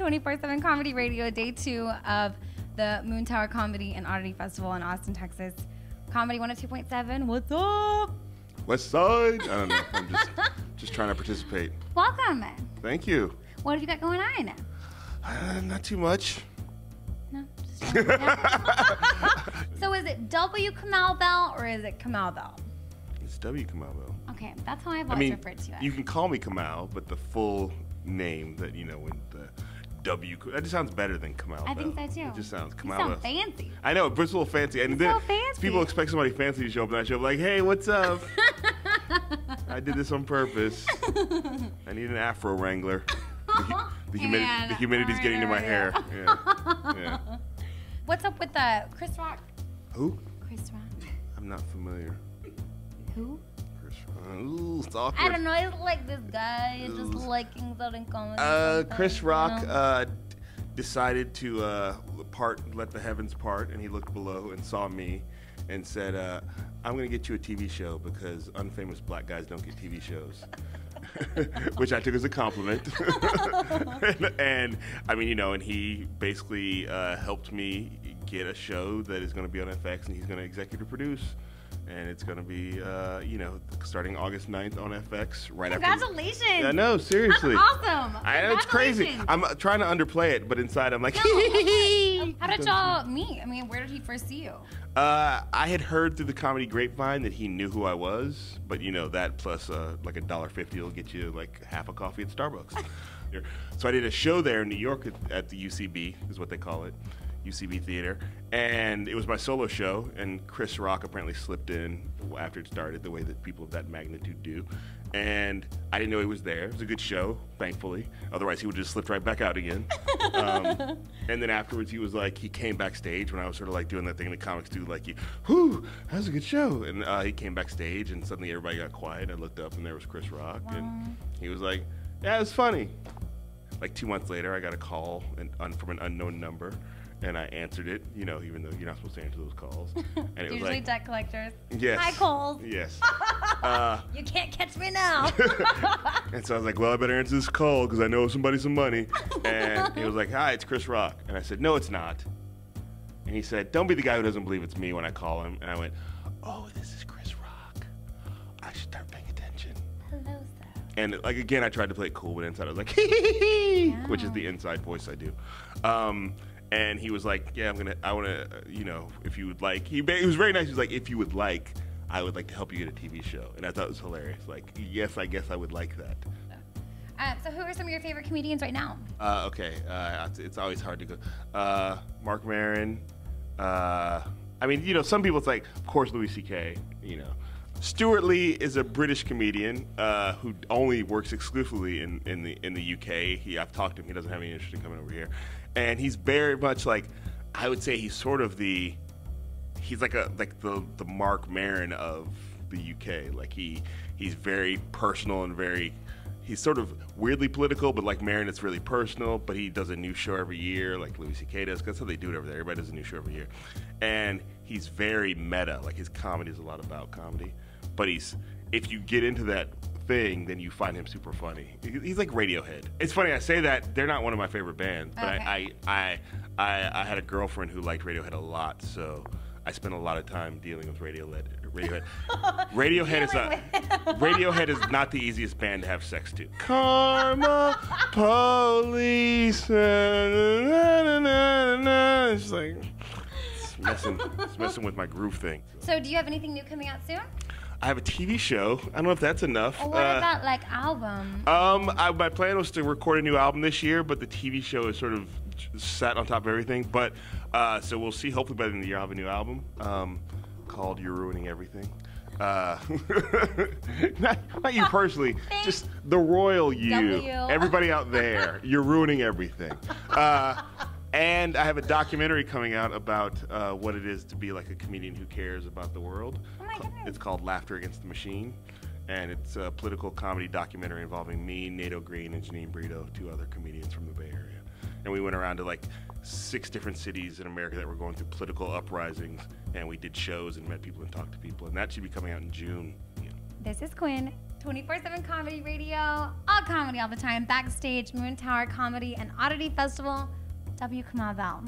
24/7 Comedy Radio, day 2 of the Moontower Comedy and Oddity Festival in Austin, Texas. Comedy 102.7, what's up? West Side? I don't know. I'm just trying to participate. Welcome. Thank you. What have you got going on? Not too much. No, just So is it W. Kamau Bell or is it Kamau Bell? It's W. Kamau Bell. Okay, that's how I've always referred to it. You can call me Kamau, but the full name that, when the W, that just sounds better than Kamau Bell. I think so too. It just sounds Kamau You Bell. sound fancy. I know, but it's a little fancy. And so fancy. People expect somebody fancy to show up, and I show up like, hey, what's up? I did this on purpose. I need an Afro Wrangler. The humidity's getting to my hair. Yeah. What's up with Chris Rock? Who? Chris Rock. I'm not familiar. Who? Chris Rock. Ooh, it's awkward. I don't know. He's like this guy, just liking Southern comedy. Chris Rock decided to let the heavens part, and he looked below and saw me and said, I'm going to get you a TV show because unfamous black guys don't get TV shows. Which I took as a compliment. and he basically helped me get a show that is going to be on FX, and he's going to executive produce. And it's going to be, starting August 9th on FX. Congratulations. Yeah, no, seriously. That's awesome. I know, it's crazy. I'm trying to underplay it, but inside I'm like, How did y'all meet? I mean, where did he first see you? I had heard through the comedy grapevine that he knew who I was, but that plus like $1.50 will get you like half a coffee at Starbucks. So I did a show there in New York at the UCB, is what they call it. UCB Theater, and it was my solo show, and Chris Rock apparently slipped in after it started, the way that people of that magnitude do, and I didn't know he was there. It was a good show, thankfully, otherwise he would just slipped right back out again. And then afterwards he came backstage when I was sort of like doing that thing the comics do, like, whew, that was a good show, and he came backstage and suddenly everybody got quiet. I looked up and there was Chris Rock. Wow. And he was like, yeah, it was funny. Like 2 months later I got a call from an unknown number, and I answered it, even though you're not supposed to answer those calls. And it was usually debt collectors. Yes. Hi, Coles. Yes. You can't catch me now. And so I was like, well, I better answer this call because I know somebody some money. And he was like, hi, it's Chris Rock. And I said, no, it's not. And he said, don't be the guy who doesn't believe it's me when I call him. And I went, oh, this is Chris Rock. I should start paying attention. Hello, sir. And again, I tried to play it cool, but inside I was like, hee, yeah. Which is the inside voice I do. And he was like, yeah, I want to, if you would like, he was very nice. He was like, if you would like, I would like to help you get a TV show. And I thought it was hilarious. Like, yes, I guess I would like that. So who are some of your favorite comedians right now? Okay, it's always hard to go. Mark Maron. Some people it's like, of course, Louis C.K., Stuart Lee is a British comedian who only works exclusively in the UK. I've talked to him. He doesn't have any interest in coming over here, and he's very much like, I would say he's sort of he's like the Mark Maron of the UK. Like he's very personal and he's sort of weirdly political, but like Maron, it's really personal. But he does a new show every year, like Louis C.K. does. That's how they do it over there. Everybody does a new show every year, and he's very meta. Like his comedy is a lot about comedy. But if you get into that thing, then you find him super funny. He's like Radiohead. It's funny I say that, they're not one of my favorite bands, but okay. I had a girlfriend who liked Radiohead a lot, so I spent a lot of time dealing with Radiohead. Radiohead is not the easiest band to have sex to. Karma, police, it's like it's messing with my groove thing. So do you have anything new coming out soon? I have a TV show. I don't know if that's enough. Well, what about like album? My plan was to record a new album this year, but the TV show is sort of sat on top of everything. But so we'll see. Hopefully by the end of the year, I'll have a new album called "You're Ruining Everything." Not you personally, just the royal you. Everybody out there, you're ruining everything. And I have a documentary coming out about what it is to be like a comedian who cares about the world. Oh my goodness. It's called Laughter Against the Machine. And it's a political comedy documentary involving me, Nato Green, and Janine Brito, 2 other comedians from the Bay Area. And we went around to like 6 different cities in America that were going through political uprisings. And we did shows and met people and talked to people. And that should be coming out in June. This is Quinn. 24/7 comedy radio, all comedy all the time. Backstage, Moontower Comedy and Oddity Festival. W. Kamau Bell.